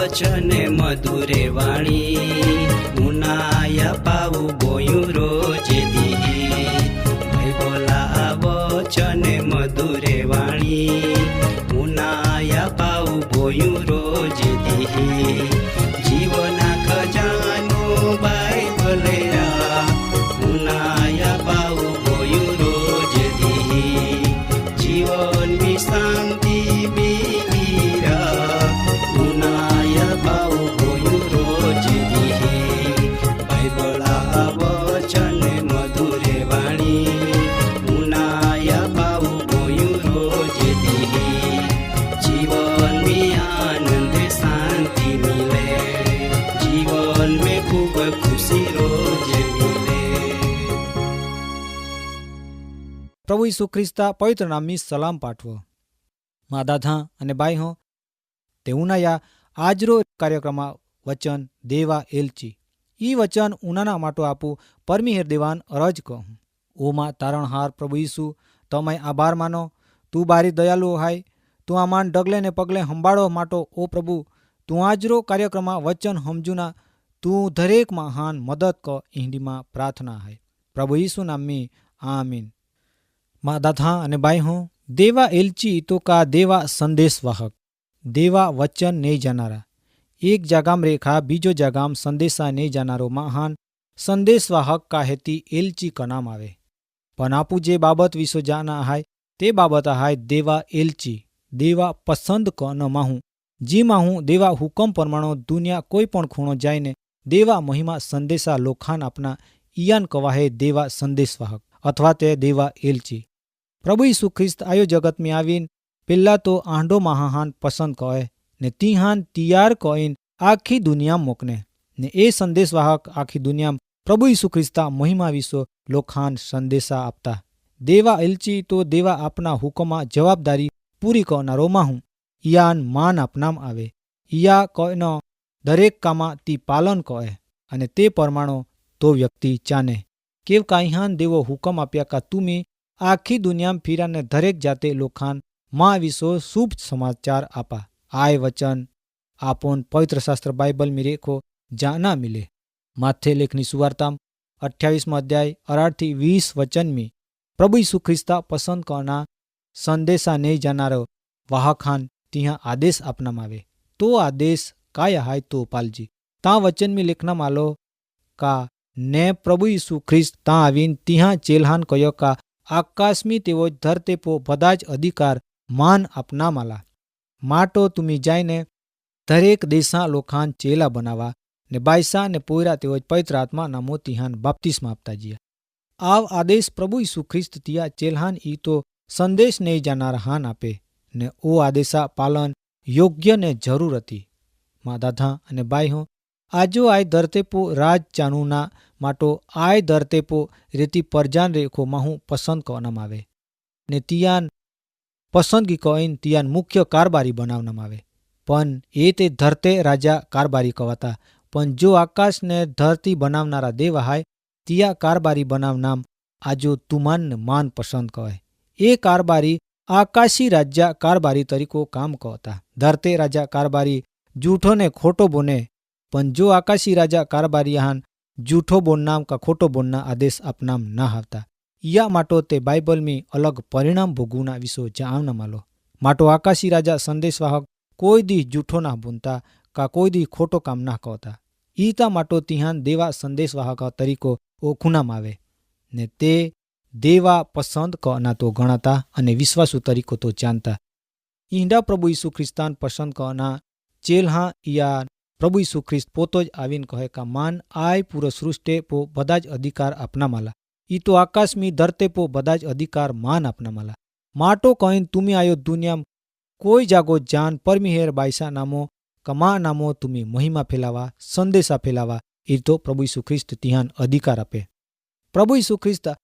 વચને મધુરે વાણી મુનાયા પાવું બોયું રોજે દી. ભાઈ બોલા વચને મધુરે વાણી મુનાયા પાવું બોયું રોજે દી. જીવના ખજાનો બાઇબલે મુનાયા પાવું બોયું રોજે દી. જીવનની શાંતિ પ્રભુ ઈસુ ખ્રિસ્તા પવિત્ર નામની સલામ પાઠવો. મા દાદા અને બાઈ હો તેઓના યા આજરો કાર્યક્રમમાં વચન દેવા એલચી ઈ વચન ઉનાના માટો આપું પરમી દેવાન અરજ કહું. ઓમાં તારણહાર પ્રભુ ઈસુ તમે આભાર માનો. તું બારી દયાલુ હાય. તું આમાન ડગલે ને પગલે સંભાળો માટો ઓ પ્રભુ તું આજરો કાર્યક્રમમાં વચન સમજુના તું દરેક મહાન મદદ ક ઈંડીમાં પ્રાર્થના હાય પ્રભુ ઈસુ નામની આમીન. મા દાદા અને બાઈ હો દેવા એલચી તો કા દેવા સંદેશવાહક દેવા વચન નહીં જાનારા એક જાગામ રેખા બીજો જાગામ સંદેશા નહીં જાનારો મહાન સંદેશવાહક કા હેતી એલચી ક નામ આવે. પણ આપું જે બાબત વિશે જાના હાય તે બાબત હાય દેવા એલચી દેવા પસંદ ક ન માહું જી માહું દેવા હુકમ પરમાણો દુનિયા કોઈ પણ ખૂણો જાયને દેવા મહિમા સંદેશા લોખાન આપના ઈયાન કવાહે દેવા સંદેશવાહક અથવા તે દેવા એલચી. પ્રભુ ઈસુ ખ્રિસ્ત આયો જગતમાં આવીને પહેલા તો આંડો મહાહાન પસંદ કહે ને તિહાન તિયાર કહીને આખી દુનિયા મોકને ને એ સંદેશવાહક આખી દુનિયામાં પ્રભુ ઈસુ ખ્રિસ્તા મહિમા વિશે લોખાન સંદેશા આપતા. દેવા એલચી તો દેવા આપના હુકમમાં જવાબદારી પૂરી કરનારો માહું ઈયાન માન આપનામ આવે. ઈયા કનો દરેક કામમાં તી પાલન કહે અને તે પરમાણો તો વ્યક્તિ ચાને કેવ કાઈહાન દેવો હુકમ આપ્યા કા તુમે આખી દુનિયામાં ફીરાને દરેક જાતે લોખાન માં વિશો શુભ સમાચાર આપા. આય વચન આપોન પવિત્ર શાસ્ત્ર બાઇબલ મી રેખો જાના મિલે. માથે લેખની સુવાર્તામ 28 અધ્યાય 18-20 વચન મી પ્રભુ ઈસુ ખ્રિસ્તા પસંદ કરના સંદેશા નહીં જાનારો વાહખાન ત્યાં આદેશ આપનામાં આવે. તો આદેશ કાયા હાય તો પાલજી. તાં વચન મી લેખના માલો કા ને પ્રભુ ઈસુ ખ્રિસ્ત તાં આવીને ત્યાં ચેલહાન કયો કા આકાશમી તેઓ ધરતે પો બધા જ અધિકાર માન આપના માલા માટો તુમી જાયને દરેક દેશા લોખાન ચેલા બનાવા ને બાયસા ને પોયરા તેઓ પવિત્ર આત્મા નામો તિહાન બાપ્તિસ્મા આપતા જીયા. આવ આદેશ પ્રભુ ઈસુ ખ્રિસ્ત તિયા ચેલહાન ઈ તો સંદેશ નહીં જાનાર હાન આપે ને ઓ આદેશા પાલન યોગ્ય ને જરૂર હતી. મા દાદા અને બાઈ હો આજો આય ધરતેપો રાજ ચાનુના માટો આય ધરતેપો રેતી પરજાન રેખો માહું પસંદ કરવામાં આવે ને તિયાન પસંદગી કહીને તિયાન મુખ્ય કારબારી બનાવવામાં આવે. પણ એ તે ધરતે રાજા કારબારી કવાતા. પણ જો આકાશને ધરતી બનાવનારા દેવા હાય તિયા કારબારી બનાવનામ આજો તુમાન માન પસંદ કહે. એ કારબારી આકાશી રાજ્ય કારબારી તરીકો કામ કહેતા. ધરતે રાજા કારબારી જૂઠો ને ખોટો બોને પણ જો આકાશી રાજા કારબારી હાન જૂઠો બોલનામ કા ખોટો બોલના આદેશ આપનામ ના આવતા. યા માટો તે બાઇબલમી અલગ પરિણામ ભોગવના વિશો જાણના માલો. માટો આકાશી રાજા સંદેશવાહક કોઈ દી જૂઠો ના બોલતા કા કોઈ દી ખોટો કામ ના કહેતા. ઈતા માટો તિહાન દેવા સંદેશવાહક તરીકો ઓખુનામ આવે ને તે દેવા પસંદ કના તો ગણાતા અને વિશ્વાસુ તરીકો તો જાણતા. ઈંડા પ્રભુ ઈસુ ખ્રિસ્તાન પસંદ કના ચેલહા યા પ્રભુ ઈસુ ખ્રિસ્ત પોતો જ આવીને કહે કા માન આય પૂરો સૃષ્ટે પો બધા જ અધિકાર આપના માલા. ઈ તો આકાશમી ધરતે પો બધા જ અધિકાર માન આપના માલા. માટો કહીન તુમી આયો દુનિયામાં કોઈ જાગો જાન પરમિહેર બાયસા નામો કમા નામો તુમી મહિમા ફેલાવા સંદેશા ફેલાવા એ તો પ્રભુ ઈસુ ખ્રિસ્ત ત્યાં અધિકાર આપે. પ્રભુ ઈસુ ખ્રિસ્ત આ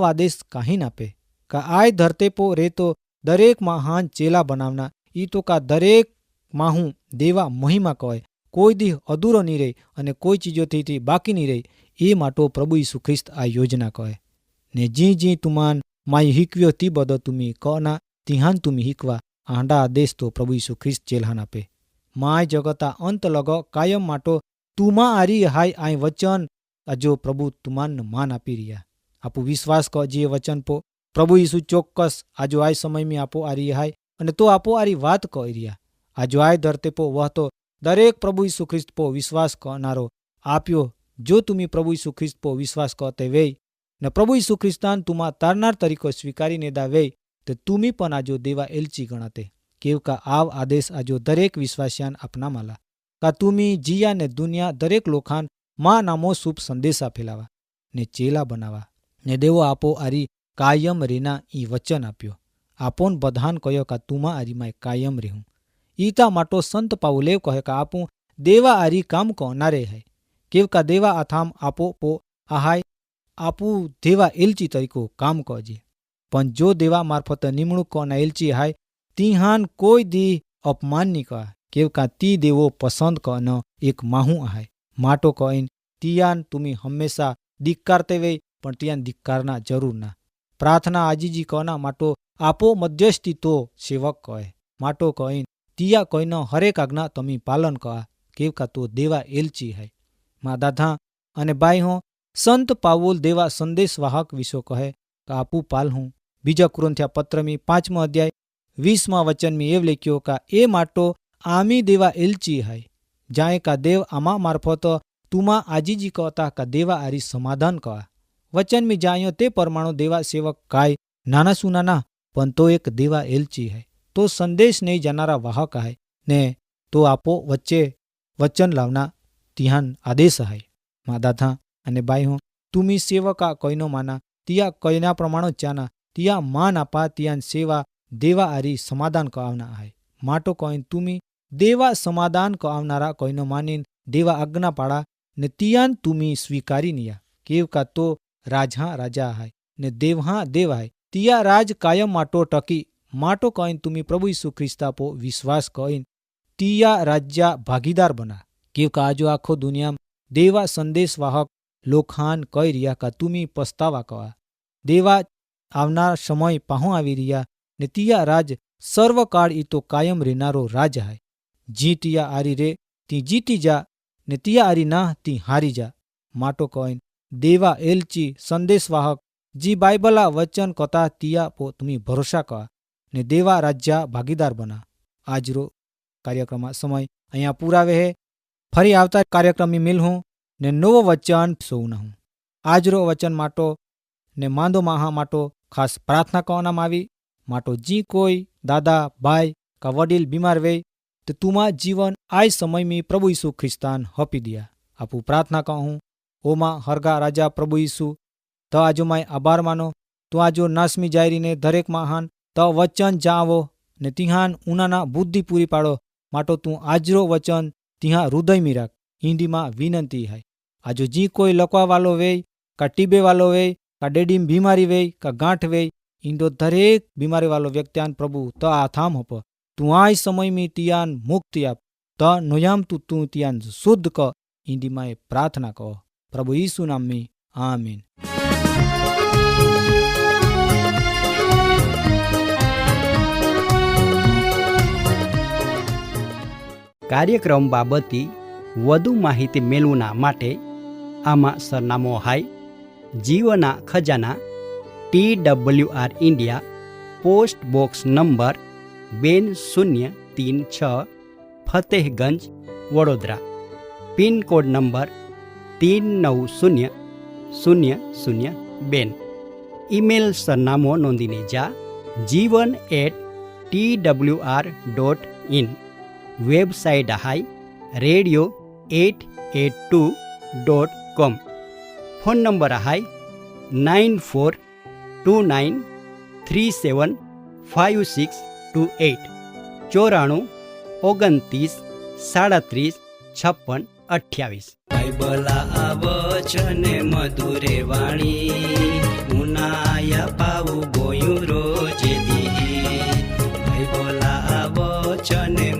આદેશ કાહીન આપે કા આય ધરતે પો રે તો દરેક મહાન ચેલા બનાવના ઈ તો કા દરેક માહું દેવા મહિમા કહે કોઈ દી અધૂરો નહીં રહે અને કોઈ ચીજોથી બાકી નહીં રહે એ માટો પ્રભુ ઈસુ ખ્રિસ્ત આ યોજના કહે. ને જી તુમાન માય હિકવ્યો તી બધો તુમી કના તિહાન તુમી હિકવા આંડા આદેશ તો પ્રભુ ઈસુ ખ્રિસ્ત ચેલ્હાન આપે. માય જગતા અંત લગ કાયમ માટો તુમા આરી હાય આય વચન અજો પ્રભુ તુમાન માન આપી રહ્યા. આપું વિશ્વાસ ક જે વચન પો પ્રભુ ઈસુ ચોક્કસ આજો આય સમયમાં આપો આરી હાય અને તો આપો આરી વાત કહી રહ્યા. આજો આય ધરતે પો વહ તો દરેક પ્રભુ ઈસુ ખ્રિસ્ત પો વિશ્વાસ કરનારો આપ્યો. જો તુમી પ્રભુ ઈસુ ખ્રિસ્ત પો વિશ્વાસ કરતે વેય ને પ્રભુ ઈસુ ખ્રિસ્તાન તુમા તારનાર તરીકો સ્વીકારીને દા વેય તો તુમી પણ આજો દેવા એલચી ગણાતે. કેવ કા આવ આદેશ આજો દરેક વિશ્વાસ્યાન આપના માલા કા તુમી જીયા ને દુનિયા દરેક લોખાન માં નામો શુભ સંદેશા ફેલાવા ને ચેલા બનાવા ને દેવો આપો આરી કાયમ રેના ઈ વચન આપ્યો. આપોન બધાન કહ્યો કા તુમા આરીમાં કાયમ રહેવું. ઈતા માટો સંત પાઉલેવ કહે કા આપું દેવા આરી કામ કોનારે હૈ. કેવ કા દેવા આથામ આપો પો આહાય આપું દેવા એલચી તરીકો કામ કજે. પણ જો દેવા મારફત નિમણૂક કોના એલચી હાય તિહાન કોઈ દી અપમાન ની કહે. કેવ કા તી દેવો પસંદ કન એક માહું આહાય. માટો કહીન તિયાન તુમી હંમેશા ધિક્કારતે વેય પણ તિયાન ધિક્કારના જરૂર ના. પ્રાર્થના આજીજી કના માટો આપો મધ્યસ્થી તો સેવક કહે. માટો કહીન તિયા કહીનો હરેક આજ્ઞા તમે પાલન કહા. કેવ કા તો દેવા એલચી હાય. મા દાદા અને બાઈ હો સંત પાઉલ દેવા સંદેશવાહક વિશો કહે કા આપું પાલ હું. બીજા કુરિન્થિયા પત્રમી 5મો અધ્યાય 20મા વચનમી એવ લખ્યો કા એ માટો આમી દેવા એલચી હાય. જાય કા દેવ આમા મારફત તુમા આજીજી કહતા કા દેવા આરી સમાધાન કહા. વચનમી જાયો તે પરમાણુ દેવા સેવક કાય નાના સુનાના પણ તો એક દેવા એલચી હાય. તો સંદેશ નહીં જનારા વાહક હાય ને તો આપો વચ્ચે વચન લાવના તિહાન આદેશ હાય. મા દાદા અને બાઈ હું તુમી સેવકા કઈનો માના તિયા કઈના પ્રમાણો ચાના તિયા માન આપા તિયાન સેવા દેવા આરી સમાધાન કઆવના હાય. માટો કઈન તુમી દેવા સમાધાન કઆવનારા કઈનો માનીન દેવા આજ્ઞા પાડા ને તિયાન તુમી સ્વીકારી નિયા. કેવ કા તો રાજહા રાજા હાય ને દેવહા દેવ હાય. તિયા રાજ કાયમ માટો ટકી. માટો કહીન તુમી પ્રભુ ઈસુ ખ્રિસ્તાપો વિશ્વાસ કહીન તિયા રાજ્યા ભાગીદાર બના. કેવ કા આજો આખો દુનિયામાં દેવા સંદેશવાહક લોખાન કહી રહ્યા કા તુમી પસ્તાવા કહા. દેવા આવનાર સમય પાહો આવી રહ્યા ને તિયા રાજ સર્વકાળ ઈ તો કાયમ રહેનારો રાજ હાય. જી તિયા આરી રે તી જીતી જા ને તિયા આરી ના તી હારી જા. માટો કહીન દેવા એલચી સંદેશવાહક જી બાઇબલા વચન કથા તિયા પો તુમી ભરોસા કહા ને દેવા રાજ્યા ભાગીદાર બના. આજરો કાર્યક્રમ સમય અહીંયા પૂરાવે હે. ફરી આવતા કાર્યક્રમી મિલહું ને નવો વચન સૌના. આજરો વચન માટો ને માંદો માહા માટો ખાસ પ્રાર્થના કરવામાં આવી. માટો જી કોઈ દાદા ભાઈ કા વડીલ બીમાર વે તો તુમા જીવન આય સમયમી પ્રભુ ઈસુ ખ્રિસ્તાન હપી દિયા. આપું પ્રાર્થના કહું ઓમાં હરગા રાજા પ્રભુ ઈસુ તો આજો માય આભાર માનો. તું આજો નાસમી જાયરીને દરેક મહાન તો વચન જાવો ને તિહાન ઉનાના બુદ્ધિ પૂરી પાડો. માટો તું આજરો વચન ત્યાં હૃદય મીરાક હિન્દીમાં વિનંતી હાય. આજો જી કોઈ લખવા વાલો વેય કા ટીબે વાલો વેય કા ડેડીમ બીમારી વેય કા ગાંઠ વેય ઈંદો દરેક બીમારી વાલો વ્યક્તિયાન પ્રભુ તો આ થામ હપ. તું આય સમયમી તિયાન મુક્તિ આપ તો નોયામ તું તિયાન શુદ્ધ ક હિન્દીમાં એ પ્રાર્થના કહો પ્રભુ ઈસુ નામની આમીન. કાર્યક્રમ બાબતની વધુ માહિતી મેળવવા માટે આમાં સરનામો હાય જીવના ખજાના TWR India post box number 2036 Fatehganj Vadodara pincode number 390002. Email સરનામો નોંધીને જા jivan@twr.in. વેબસાઇટ હાય radio882.com. ફોન નંબર હાય 942937 5628 94 29 37 56 બાઇબલા વચને મધુરે વાણી મુનાયા પાવું ગોયું રોજે દી બાઇબલા વચને